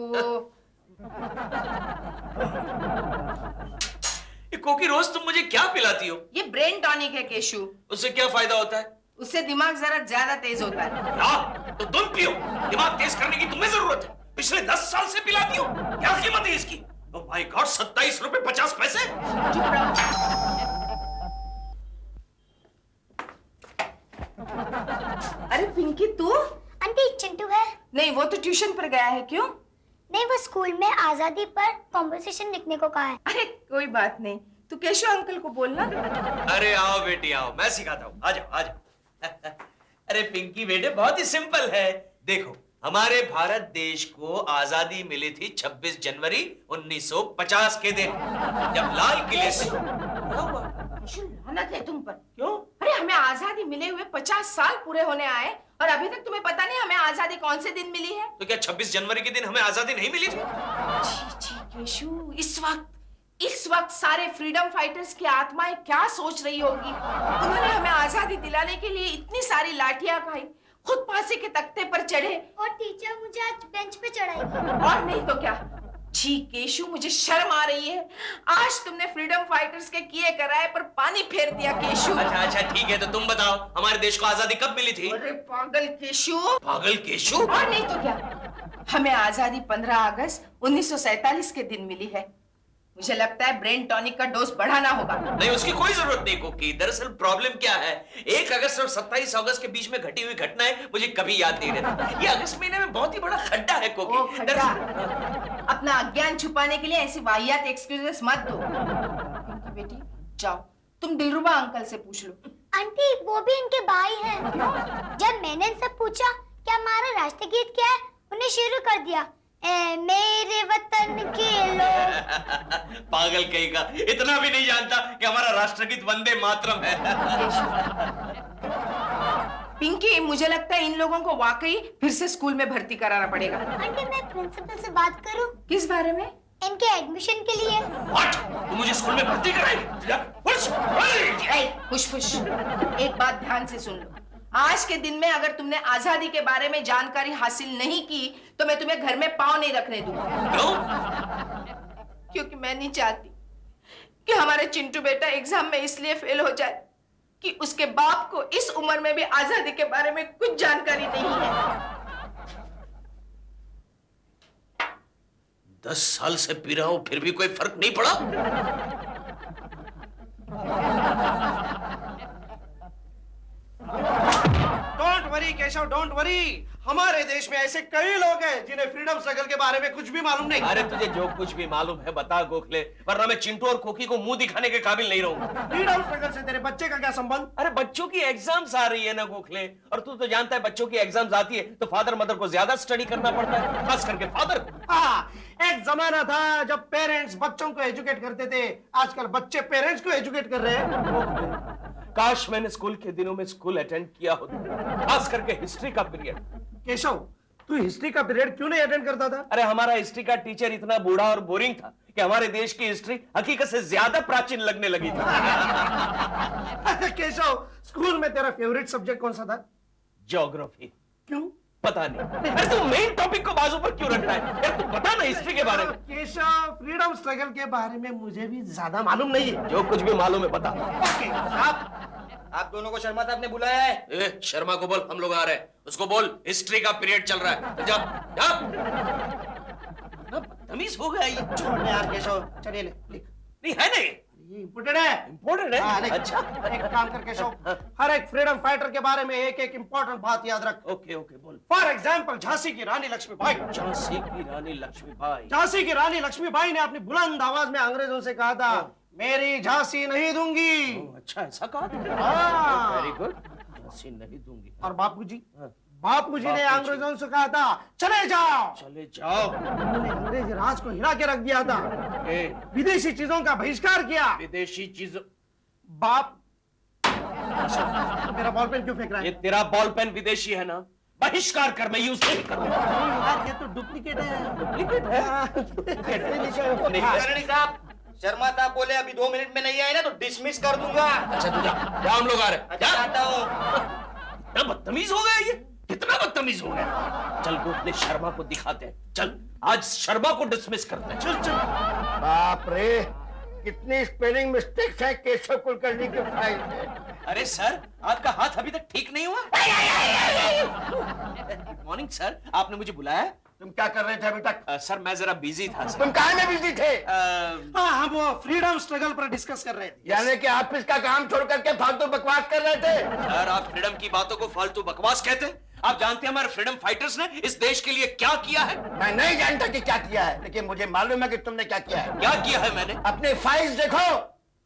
कोकी, रोज तुम मुझे क्या पिलाती हो? ये ब्रेन टॉनिक है केशव। उससे क्या फायदा होता है? उससे दिमाग जरा ज्यादा तेज होता है। हाँ, तो तुम पियो। दिमाग तेज करने की तुम्हें जरूरत है। पिछले 10 साल से पिलाती हो। क्या कीमत है इसकी? ओह माय गॉड, 27 रुपए 50 पैसे। चुप रहो। अरे पिंकी, तू? आंटी, चिंटू है? नहीं, वो तो ट्यूशन पर गया है। क्यों? नहीं, वो स्कूल में आजादी पर कॉम्पोजिशन लिखने को कहा है। अरे कोई बात नहीं, तू केशव अंकल को बोलना। अरे आओ बेटी आओ, मैं सिखाता हूँ। आ जाओ आ जाओ। अरे पिंकी बेटे, बहुत ही सिंपल है। देखो, हमारे भारत देश को आजादी मिली थी 26 जनवरी 1950 के दिन, जब लाल किले से। लानत है तुम पर। क्यों? अरे हमें आजादी मिले हुए 50 साल पूरे होने आए, और अभी तक तुम्हें पता नहीं हमें आजादी कौन से दिन मिली है? तो क्या 26 जनवरी के दिन हमें आजादी नहीं मिली थी? छी केशव, इस वक्त सारे फ्रीडम फाइटर्स की आत्माएं क्या सोच रही होगी? उन्होंने हमें आजादी दिलाने के लिए इतनी सारी लाठियां खाई, खुद फांसी के तख्ते पर चढ़े, और टीचर मुझे आज बेंच पे चढ़ाई। और नहीं तो क्या। छी केशव, मुझे शर्म आ रही है। आज तुमने फ्रीडम फाइटर्स के किए कराए पर पानी फेर दिया केशव। अच्छा ठीक है, तो तुम बताओ, हमारे देश को आजादी कब मिली थी? अरे पागल केशव। पागल केशव? और नहीं तो क्या। हमें आजादी 15 अगस्त 1947 के दिन मिली है। मुझे लगता है ब्रेन टॉनिक का डोज बढ़ाना होगा। नहीं, उसकी कोई जरूरत नहीं कोकी। दरअसल प्रॉब्लम क्या है, 1 अगस्त और 27 अगस्त के बीच में घटी हुई घटनाएं मुझे कभी याद नहीं रहती। ये अगस्त महीने में बहुत ही बड़ा खड्डा है कोकी। अपना अज्ञान छुपाने के लिए ऐसी वाहियात एक्सक्यूजेस मत दो। पिंकी बेटी जाओ, तुम दिलरुबा अंकल से पूछ लो। आंटी वो भी इनके भाई हैं। जब मैंने इनसे पूछा कि हमारा राष्ट्रीय गीत क्या है, उन्हें शुरू कर दिया, ए मेरे वतन के लोग। पागल कहेगा, इतना भी नहीं जानता कि हमारा राष्ट्रगीत वंदे मातरम है। पिंकी, मुझे लगता है इन लोगों को वाकई फिर से स्कूल में भर्ती कराना पड़ेगा। आंटी मैं प्रिंसिपल से बात करूं? किस बारे में? इनके एडमिशन के लिए। What? तुम मुझे स्कूल में भर्ती कराएगी? खुश एक बात ध्यान से सुन लो। आज के दिन में अगर तुमने आजादी के बारे में जानकारी हासिल नहीं की तो मैं तुम्हें घर में पाँव नहीं रखने दूंगा। क्यों? क्योंकि मैं नहीं चाहती कि हमारे चिंटू बेटा एग्जाम में इसलिए फेल हो जाए कि उसके बाप को इस उम्र में भी आजादी के बारे में कुछ जानकारी नहीं है। 10 साल से पी रहा हूं फिर भी कोई फर्क नहीं पड़ा। Don't worry Keshav, don't worry. हमारे देश में ऐसे कई लोग हैं जिन्हें फ्रीडम स्ट्रगल के बारे में कुछ भी मालूम नहीं। अरे तुझे जो कुछ भी मालूम है बता गोखले, वरना मैं चिंटू और कोकी को मुंह दिखाने के काबिल नहीं रहूंगा। फ्रीडम स्ट्रगल से तेरे बच्चे का क्या संबंध? अरे बच्चों की एग्जाम्स आ रही है ना गोखले, और तू तो जानता है बच्चों की एग्जाम्स आती है तो फादर मदर को ज्यादा स्टडी करना पड़ता है, खास करके फादर को। हाँ, एक जमाना था जब पेरेंट्स बच्चों को एजुकेट करते थे, आजकल बच्चे पेरेंट्स को एजुकेट कर रहे हैं। काश मैंने स्कूल के दिनों में स्कूल अटेंड किया होता, खास करके हिस्ट्री का पीरियड। केशव, तू हिस्ट्री का पीरियड क्यों नहीं अटेंड करता था? अरे हमारा हिस्ट्री का टीचर इतना बूढ़ा और बोरिंग था कि हमारे देश की हिस्ट्री हकीकत से ज्यादा प्राचीन लगने लगी थी। केशव, स्कूल में तेरा फेवरेट सब्जेक्ट कौन सा था? ज्योग्राफी। क्यों? पता नहीं। अरे तू मेन टॉपिक को बाजू पर क्यों रखता है यार? तू बता ना हिस्ट्री के बारे में। केशव, फ्रीडम स्ट्रगल के बारे में मुझे भी ज्यादा मालूम नहीं है। जो कुछ भी मालूम है बता। ओके, आप दोनों को शर्मा साहब ने बुलाया है। ए, शर्मा को बोल हम लोग आ रहे हैं। उसको बोल हिस्ट्री का पीरियड चल रहा है। जा जा। बदतमीज हो गया ये। छोड़ यार केशव, चलिए लिख। नहीं है नहीं, ये इम्पोर्टेंट है। इम्पोर्टेंट है। हाँ, अच्छा, एक काम कर केशव, हर एक फ्रीडम फाइटर के बारे में एक एक इम्पोर्टेंट बात याद रख। ओके ओके बोल। फॉर एग्जाम्पल, झांसी की रानी लक्ष्मीबाई। झांसी की रानी लक्ष्मीबाई। झांसी की रानी लक्ष्मीबाई ने अपनी बुलंद आवाज में अंग्रेजों से कहा था, मेरी झांसी नहीं दूंगी। अच्छा, ऐसा कहा? Very good. झांसी नहीं दूंगी। और बापूजी ने अंग्रेजों से कहा था, चले जाओ। चले जाओ। उन्होंने अंग्रेजी राज को हिला के रख दिया था। विदेशी चीजों का बहिष्कार किया। विदेशी चीजों। बाप, मेरा बॉल पेन क्यों फेंक रहा है? ये तेरा बॉल पेन विदेशी है ना? बहिष्कार कर, मैं यूज नहीं करूंगा। यार ये तो डुप्लीकेट है। डुप्लीकेट है? करणी साहब, शर्मा साहब बोले अभी 2 मिनट में नहीं आए ना तो डिसमिस कर दूंगा। अच्छा तू जा, हम लोग आ रहे हैं। अच्छा, आता हूँ। क्या बदतमीज हो गया ये, कितना बदतमीज हो गया। चल गोखले, शर्मा को दिखाते हैं। चल आज शर्मा को डिसमिस करते हैं। चल चल। बाप रे, कितनी स्पेलिंग मिस्टेक्स है केशव कुलकर्णी के फाइल में। अरे सर, आपका हाथ अभी तक ठीक नहीं हुआ? गुड मॉर्निंग सर, आपने मुझे बुलाया? तुम क्या कर रहे थे अभी तक? सर मैं जरा बिजी था सर। तुम कहाँ में बिजी थे? हाँ, हम वो फ्रीडम स्ट्रगल पर डिस्कस कर रहे थे। यानी कि ऑफिस का काम छोड़ करके फालतू बकवास कर रहे थे? सर आप फ्रीडम की बातों को फालतू बकवास कहते हैं? आप जानते हैं हमारे फ्रीडम फाइटर्स ने इस देश के लिए क्या किया है? मैं नहीं जानता कि क्या किया है, लेकिन मुझे मालूम है कि तुमने क्या किया है। क्या किया है मैंने? अपनी फाइल्स देखो,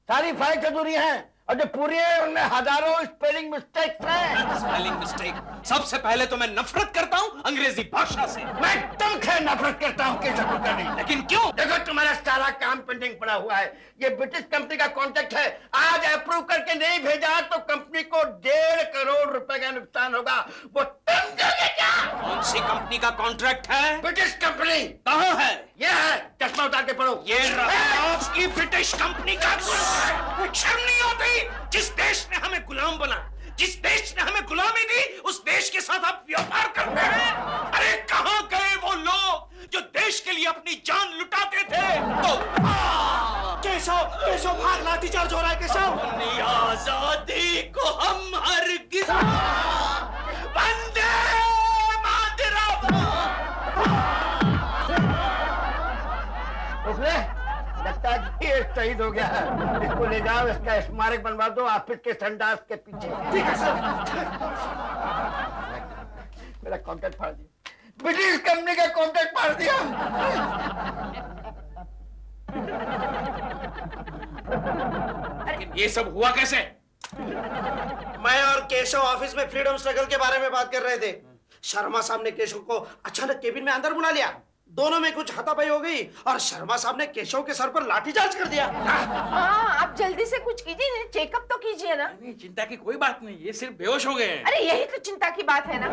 सारी फाइल्स अधूरी हैं और जो पूरी है उनमें हजारों स्पेलिंग मिस्टेक्स हैं। Spelling mistake? सबसे पहले तो मैं नफरत करता हूँ अंग्रेजी भाषा से। मैं तुमसे नफरत करता हूँ केशव कुलकर्णी। लेकिन क्यों? देखो तुम्हारा सारा काम पेंडिंग पड़ा हुआ है। ये ब्रिटिश कंपनी का कॉन्ट्रैक्ट है, आज अप्रूव करके नहीं भेजा तो कंपनी को 1.5 करोड़ रुपए का नुकसान होगा। वो तुम दोगे क्या? कौन सी कंपनी का कॉन्ट्रैक्ट है? British company. कहाँ है? ये है, चश्मा उतार के पढ़ो। ये आपकी ब्रिटिश कंपनी का कॉन्ट्रैक्ट। शर्म नहीं होती? जिस देश ने हमें गुलाम बना, जिस देश ने हमें गुलामी दी, उस देश के साथ आप व्यापार करते हैं। अरे कहाँ गए वो लोग जो देश के लिए अपनी जान लुटाते थे? केशव भाग, लाठीचार्ज हो रहा है केशव। अपनी आजादी को हम हरगिज वंदे मातरम। शहीद हो गया है। इसको ले जाओ, इसका स्मारक बनवा दो ऑफिस के संडास के पीछे। ठीक है सर। मेरा कॉन्ट्रैक्ट फाड़ दिया, ब्रिटिश कंपनी का कॉन्ट्रैक्ट फाड़ दिया। ये सब हुआ कैसे? मैं और केशव ऑफिस में फ्रीडम स्ट्रगल के बारे में बात कर रहे थे। शर्मा साहब ने केशव को अचानक केबिन में अंदर बुला लिया। दोनों में कुछ हाथापाई हो गई और शर्मा साहब ने केशव के सर पर लाठीचार्ज कर दिया। हाँ, आप जल्दी से कुछ कीजिए, चेकअप तो कीजिए ना। नहीं, चिंता की कोई बात नहीं, ये सिर्फ बेहोश हो गए हैं। अरे यही तो चिंता की बात है ना।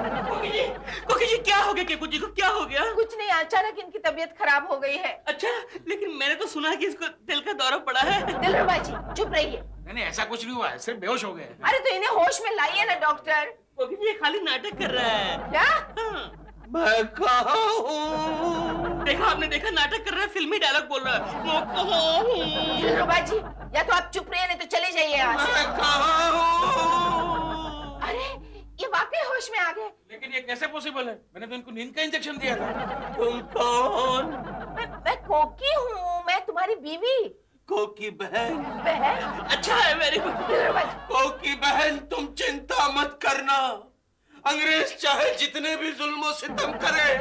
कोकी जी क्या हो गया? केकू जी को क्या हो गया? कुछ नहीं, अचानक इनकी तबीयत खराब हो गई है। अच्छा, लेकिन मैंने तो सुना कि इसको दिल का दौरा पड़ा है। दिलरुबा जी चुप रहिए। नहीं, ऐसा कुछ नहीं हुआ है, सिर्फ बेहोश हो गए हैं। अरे तो इन्हें होश में लाइए ना डॉक्टर। कोकी जी ये खाली नाटक कर रहा है। क्या? हाँ। मैं कहाँ हूँ? देखा आपने, देखा नाटक कर रहा है, फिल्मी डायलॉग बोल रहा है। मैं कहाँ हूँ? दिलरुबा जी या तो आप चुप रहिए नहीं तो चले जाइए यहाँ से। मैं कहाँ हूँ? अरे ये वाकई होश में आ गए। लेकिन ये कैसे पॉसिबल है? मैंने तो इनको नींद का इंजेक्शन दिया था। तुम कौन? मैं कोकी हूँ, मैं तुम्हारी बीवी। कोकी बहन? बहन? अच्छा है, वेरी गुड। दिलरुबा जी कोकी बहन, तुम चिंता मत करना। अंग्रेज चाहे जितने भी जुल्म सितम करे,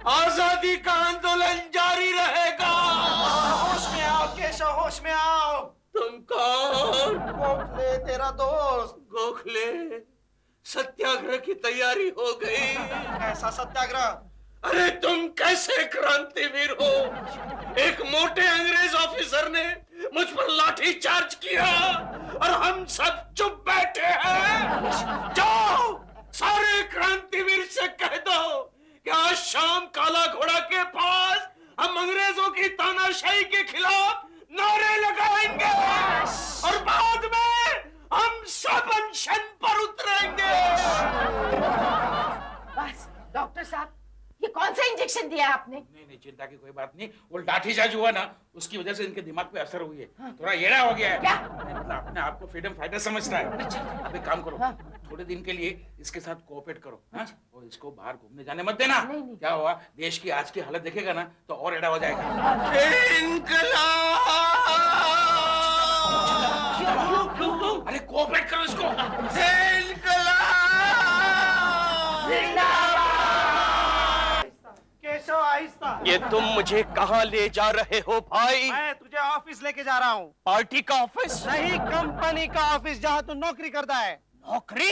आजादी का आंदोलन जारी रहेगा। होश में आओ केशव, होश में आओ। तुम कौन? गोखले तेरा दोस्त। गोखले, सत्याग्रह की तैयारी हो गई। ऐसा सत्याग्रह? अरे तुम कैसे क्रांतिवीर हो? एक मोटे अंग्रेज ऑफिसर ने मुझ पर लाठी चार्ज किया और हम सब चुप बैठे हैं। जाओ सारे क्रांतिवीर से कह दो कि आज शाम काला घोड़ा के पास हम अंग्रेजों की तानाशाही के खिलाफ नारे लगाएंगे और बाद में हम सब अनशन पर उतरेंगे। बस डॉक्टर साहब, ये कौन सा इंजेक्शन दिया आपने? नहीं, चिंता की कोई बात नहीं। वो लाठीचार्ज हुआ ना, उसकी वजह से इनके दिमाग पे असर हुई है। थोड़ा येड़ा हो गया है। क्या? मतलब अपने आप को फ्रीडम फाइटर समझता है। अब एक काम करो, थोड़े दिन के लिए इसके साथ कोऑपरेट करो। हाँ? और इसको बाहर घूमने जाने मत देना। क्या हुआ, देश की आज की हालत देखेगा ना तो और एड़ा हो जाएगा। अरे कोऑपरेट करो इसको। केशव आहिस्ता। ये तुम मुझे कहाँ ले जा रहे हो भाई? मैं तुझे ऑफिस लेके जा रहा हूँ। पार्टी का ऑफिस? नहीं, कंपनी का ऑफिस जहाँ तू नौकरी करता है। नौकरी?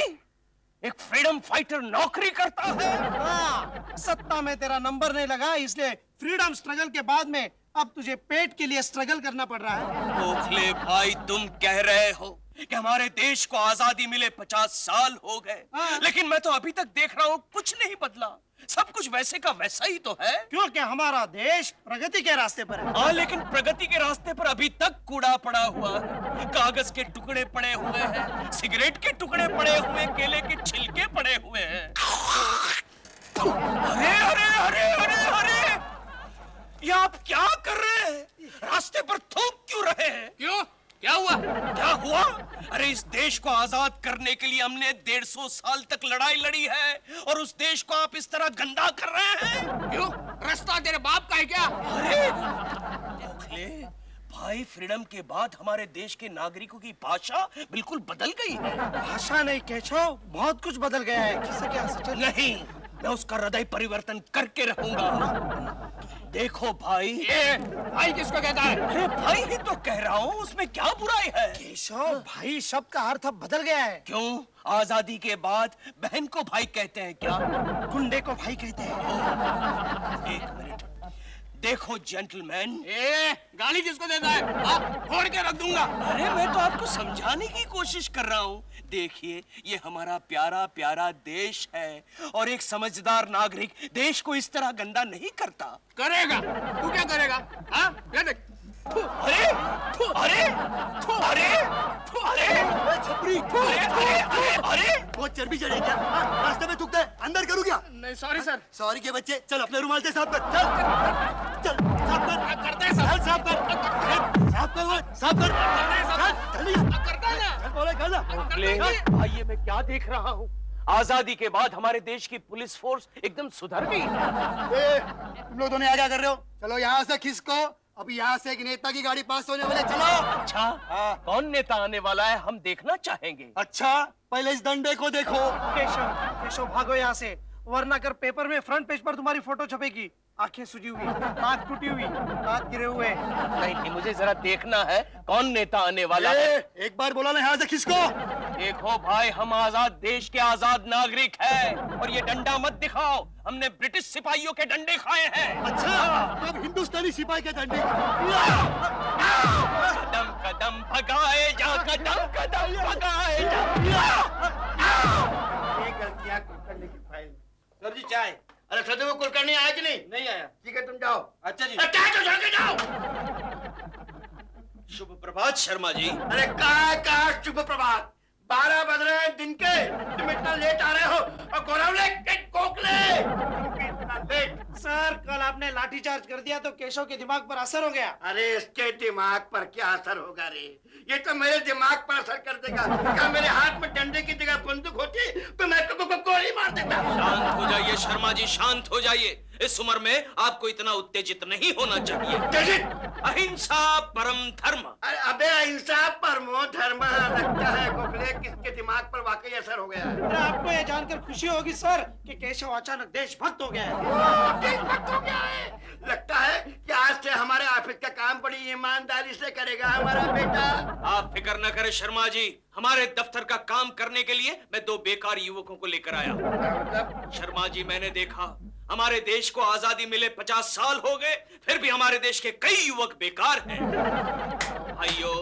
एक फ्रीडम फाइटर नौकरी करता है? हाँ, सत्ता में तेरा नंबर नहीं लगा इसलिए फ्रीडम स्ट्रगल के बाद में अब तुझे पेट के लिए स्ट्रगल करना पड़ रहा है। गोखले भाई, तुम कह रहे हो कि हमारे देश को आजादी मिले 50 साल हो गए, लेकिन मैं तो अभी तक देख रहा हूँ कुछ नहीं बदला। सब कुछ वैसे का वैसा ही तो है। क्योंकि हमारा देश प्रगति के रास्ते पर है। हाँ, लेकिन प्रगति के रास्ते पर अभी तक कूड़ा पड़ा हुआ है, कागज के टुकड़े पड़े हुए हैं, सिगरेट के टुकड़े पड़े हुए, केले के छिलके पड़े हुए हैं। अरे अरे अरे अरे अरे, ये आप क्या कर रहे हैं? रास्ते पर थूक क्यों रहे हैं? क्यों? क्या हुआ? क्या हुआ? अरे इस देश को आजाद करने के लिए हमने 150 साल तक लड़ाई लड़ी है और उस देश को आप इस तरह गंदा कर रहे हैं। क्यों? रास्ता तेरे बाप का है क्या? अरे गोखले भाई, फ्रीडम के बाद हमारे देश के नागरिकों की भाषा बिल्कुल बदल गई है। भाषा नहीं केशव, बहुत कुछ बदल गया है। किसे क्या सच? नहीं, मैं उसका हृदय परिवर्तन करके रहूंगा। देखो भाई। ये भाई किसको कहता है? अरे भाई ही तो कह रहा हूँ, उसमें क्या बुराई है? केशव भाई शब्द का अर्थ अब बदल गया है। क्यों? आजादी के बाद बहन को भाई कहते हैं क्या? गुंडे को भाई कहते हैं। एक मिनट, देखो जेंटलमैन। गाली किसको देता है? फोड़ के रख दूंगा। अरे मैं तो आपको समझाने की कोशिश कर रहा हूँ। देखिए, ये हमारा प्यारा प्यारा देश है और एक समझदार नागरिक देश को इस तरह गंदा नहीं करता। करेगा? तू क्या करेगा? हाँ? ये देख। अरे अरे अरे अरे छपरी, अरे बहुत चर्बी चढ़े क्या? रास्ते में थूकता है, अंदर करूँ क्या? नहीं, सॉरी सर। सॉरी के बच्चे, चल अपने रुमाल से साफ कर। चल चल साफ कर। करते हैं सर। साफ कर, साफ कर, साफ कर। करता है ना? बोले कर ना। भाई, ये मैं क्या देख रहा हूँ? आजादी के बाद हमारे देश की पुलिस फोर्स एकदम सुधर गई। तुम लोग दोनों यहाँ क्या कर रहे हो? चलो यहाँ से खिसको अभी यहाँ से एक नेता की गाड़ी पास होने वाले, चलो। अच्छा, कौन नेता आने वाला है हम देखना चाहेंगे। अच्छा, पहले इस डंडे को देखो। केशव, केशव भागो यहाँ से, वरना कर पेपर में फ्रंट पेज पर तुम्हारी फोटो छपेगी। आंखें सूजी हुई, आंख टूटी हुई, दांत गिरे हुए। नहीं, मुझे जरा देखना है कौन नेता आने वाला है। एक बार बोला ना यहाँ से खिसको। देखो भाई, हम आजाद देश के आजाद नागरिक हैं और ये डंडा मत दिखाओ, हमने ब्रिटिश सिपाहियों के डंडे खाए हैं। अच्छा, अब हिंदुस्तानी सिपाही के डंडे। कदम कदम भगाए जा, कदम कदम भगाए जा। ये गलतियां कुलकर्णी की फाइल। सर जी चाय। अरे सर वो कुलकर्णी आया कि नहीं? नहीं आया। ठीक है तुम जाओ। अच्छा जी। चाय तो जाके जाओ। शुभ प्रभात शर्मा जी। अरे कहा शुभ प्रभात, 12 बज रहे हैं दिन के, तुम इतना लेट आ रहे हो। और गोरावले के कोकले इतना लेट। सर, कल आपने लाठीचार्ज कर दिया तो केशव के दिमाग पर असर हो गया। अरे इसके दिमाग पर क्या असर होगा रे, ये तो मेरे दिमाग पर असर कर देगा। क्या मेरे हाथ में डंडे की जगह बंदूक होती तो मैं गोली मार देता। शांत हो जाइए शर्मा जी, शांत हो जाइए। इस उम्र में आपको इतना उत्तेजित नहीं होना चाहिए। अहिंसा परम धर्म। अबे अहिंसा परमो धर्म, लगता है गोखले किसके दिमाग पर वाकई असर हो गया है। आपको ये जानकर खुशी होगी सर कि केशव अचानक देशभक्त हो गया है। देशभक्त हो गया है। लगता है कि आज से हमारे ऑफिस का काम बड़ी ईमानदारी से करेगा हमारा बेटा। आप फिक्र न करें शर्मा जी, हमारे दफ्तर का काम करने के लिए मैं 2 बेकार युवकों को लेकर आया। शर्मा जी, मैंने देखा हमारे देश को आजादी मिले 50 साल हो गए, फिर भी हमारे देश के कई युवक बेकार हैं। भाइयों,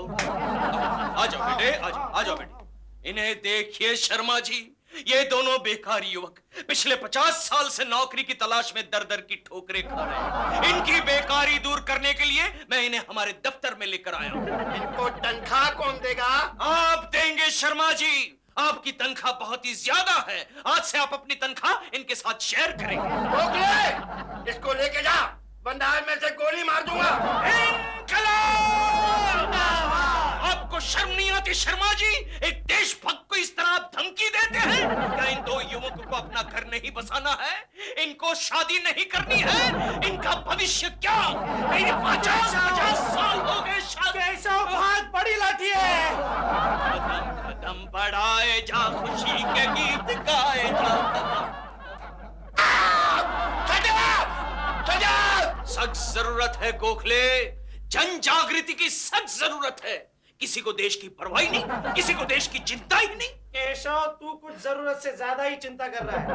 आ जाओ बेटे, आ जाओ बेटे। इन्हें देखिए शर्मा जी, ये दोनों बेकार युवक पिछले 50 साल से नौकरी की तलाश में दर दर की ठोकरें खा रहे हैं। इनकी बेकारी दूर करने के लिए मैं इन्हें हमारे दफ्तर में लेकर आया हूँ। इनको तनख्वाह कौन देगा? आप देंगे शर्मा जी, आपकी तनख्वाह बहुत ही ज्यादा है। आज से आप अपनी तनख्वाह इनके साथ शेयर करेंगे। इसको लेके जा, बंदाज में से गोली मार दूंगा। आपको शर्म नहीं आती शर्मा जी? एक देशभक्त को इस तरह आप धमकी देते हैं? क्या इन 2 युवकों को अपना घर नहीं बसाना है? इनको शादी नहीं करनी है? इनका भविष्य क्या? मेरी 50 साल हो गए शादी। बहुत बड़ी लाठी है। कदम कदम बढ़ाए जा, खुशी के गीत गाए जा। सख्त जरूरत है गोखले, जन जागृति की सख्त जरूरत है। किसी को देश की परवाह नहीं, किसी को देश की चिंता ही नहीं। केशव, तू कुछ जरूरत से ज्यादा ही चिंता कर रहा है।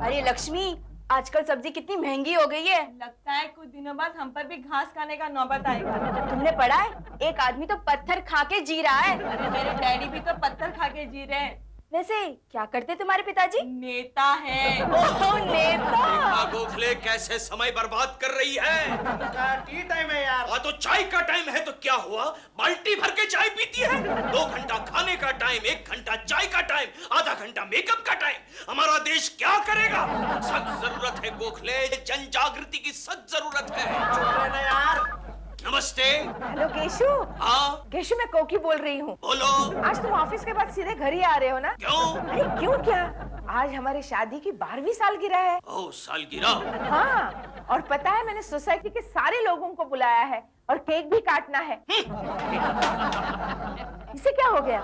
अरे लक्ष्मी, आजकल सब्जी कितनी महंगी हो गई है। लगता है कुछ दिनों बाद हम पर भी घास खाने का नौबत आएगा। तुमने पढ़ा है, एक आदमी तो पत्थर खा के जी रहा है। अरे मेरे डैडी भी तो पत्थर खा के जी रहे हैं। वैसे क्या करते तुम्हारे पिताजी? नेता है। ओह नेता। गोखले कैसे समय बर्बाद कर रही है। टी टाइम है यार। हाँ तो चाय का टाइम है तो क्या हुआ, बाल्टी भर के चाय पीती है। 2 घंटा खाने का टाइम, 1 घंटा चाय का टाइम, आधा घंटा मेकअप का टाइम। हमारा देश क्या करेगा? सख्त जरूरत है गोखले, जन जागृति की सख्त जरूरत है। यार नमस्ते। Hello cashew. हाँ केशु, मैं कोकी बोल रही हूँ। बोलो। आज तुम ऑफिस के बाद सीधे घर ही आ रहे हो ना? क्यों? अरे क्यों क्या, आज हमारी शादी की 12वीं सालगिरह है। ओह सालगिरह। हाँ, और पता है मैंने सोसाइटी के सारे लोगों को बुलाया है और केक भी काटना है। इसे क्या हो गया?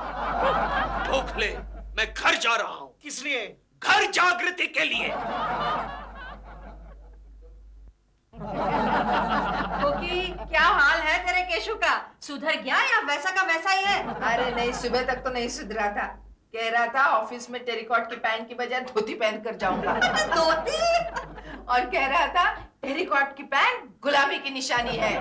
गोखले, मैं घर जा रहा हूँ। किस लिए? घर जागृति के लिए। कोकी, क्या हाल है तेरे केशु का? सुधर गया या वैसा का वैसा ही है? अरे नहीं, सुबह तक तो नहीं सुधरा था। कह रहा था ऑफिस में टेरिकॉट की पैंट की बजाय धोती पहन कर जाऊंगा। धोती? और कह रहा था टेरिकॉट की पैंट गुलामी की निशानी है।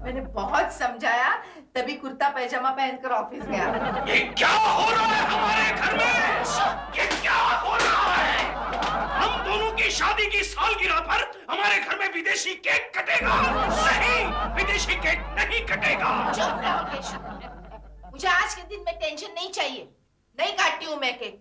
मैंने बहुत समझाया, तभी कुर्ता पैजामा पहनकर ऑफिस गया। ये क्या हो रहा है हमारे घर में? ये क्या हो रहा है? हम दोनों की शादी की सालगिरह पर हमारे घर में विदेशी केक कटेगा? नहीं, विदेशी केक नहीं कटेगा। चुप रहो केशु, मुझे आज के दिन में टेंशन नहीं चाहिए। नहीं काटती हूँ मैं केक,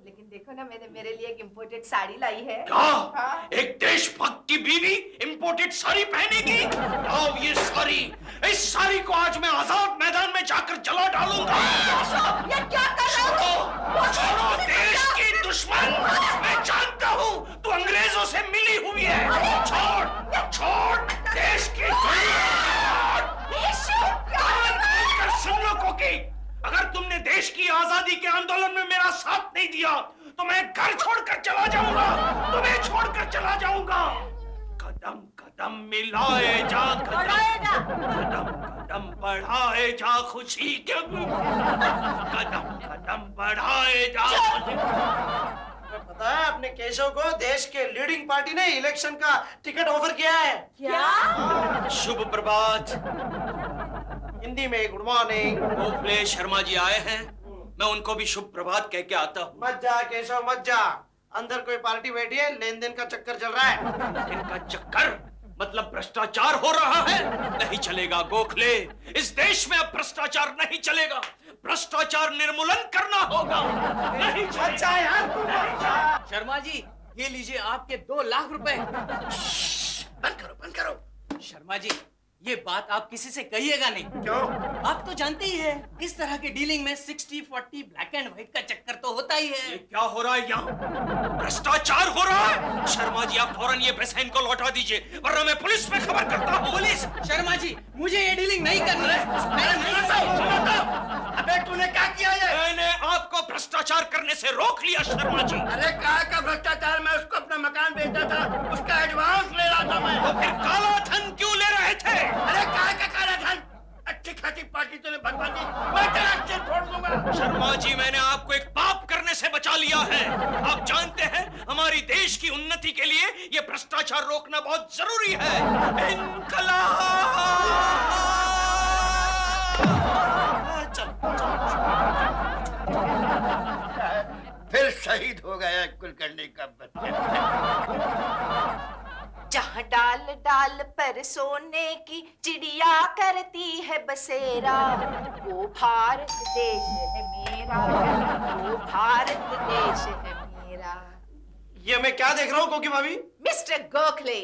लेकिन देखो ना, मैंने मेरे लिए एक इम्पोर्टेड साड़ी लाई है। क्या? हाँ? एक देशभक्त की बीवी इम्पोर्टेड साड़ी पहनेगी? आओ ये साड़ी, इस साड़ी को आज मैं आजाद मैदान में जाकर जला डालूंगा। ये क्या कर रहे हो? छोड़ो देश की दुश्मन, मैं जानता हूँ तू अंग्रेजों से मिली हुई है। छोड़ देश की आजादी के आंदोलन में मेरा साथ नहीं दिया तो मैं घर छोड़कर चला जाऊंगा, तुम्हें छोड़कर चला जाऊंगा। कदम कदम मिलाए जा, कदम कदम बढ़ाए जा खुशी के, कदम कदम बढ़ाए जा खुशी। पता है अपने केशव को देश के लीडिंग पार्टी ने इलेक्शन का टिकट ऑफर किया है। क्या? शुभ प्रभात। हिंदी में गुड मॉर्निंग। गोखले शर्मा जी आए हैं, मैं उनको भी शुभ प्रभात कह के आता हूँ। मत जा केशव मत जा, अंदर कोई पार्टी बैठी है, लेन देन का चक्कर चल रहा है। इनका चक्कर मतलब भ्रष्टाचार हो रहा है। नहीं चलेगा गोखले, इस देश में अब भ्रष्टाचार नहीं चलेगा, भ्रष्टाचार निर्मूलन करना होगा। नहीं अच्छा यार। शर्मा जी ये लीजिए आपके 2 लाख रुपए। बंद करो बंद करो। शर्मा जी ये बात आप किसी से कहिएगा नहीं। क्यों? आप तो जानते ही है इस तरह के डीलिंग में 60-40 ब्लैक एंड व्हाइट का चक्कर तो होता ही है। ये क्या हो रहा है यहाँ? भ्रष्टाचार हो रहा है। शर्मा जी आप फौरन ये पैसा इनको लौटा दीजिए वरना मैं पुलिस में खबर करता हूँ। पुलिस? शर्मा जी मुझे ये डीलिंग नहीं करनी है। अबे तूने क्या किया ये? मैंने आपको भ्रष्टाचार करने से रोक लिया शर्मा जी। अरे काय का भ्रष्टाचार? मैं उसको अपना मकान बेचता था, उसका एडवांस ले रहा था मैं। तो फिर काला धन क्यों ले रहे थे? अरे काय का काला धन? अच्छी खासी पार्टी तूने भगवा दी, मैं तेरा सिर फोड़ दूंगा। शर्मा जी मैंने आपको एक पाप करने से बचा लिया है। आप जानते हैं हमारी देश की उन्नति के लिए ये भ्रष्टाचार रोकना बहुत जरूरी है। इनकलाब! फिर शहीद हो गया कुलकर्णी का बच्चा। जहाँ डाल डाल पर सोने की चिड़िया करती है बसेरा, वो भारत देश है मेरा, वो भारत देश है मेरा। ये मैं क्या देख रहा हूँ कोकी भाभी? मिस्टर गोखले,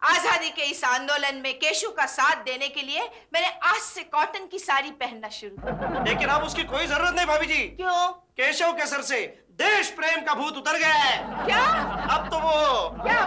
आजादी के इस आंदोलन में केशु का साथ देने के लिए मैंने आज से कॉटन की साड़ी पहनना शुरू किया। लेकिन अब उसकी कोई जरूरत नहीं भाभी जी। क्यों? केशव के सर से देश प्रेम का भूत उतर गया है। क्या? अब तो वो क्या?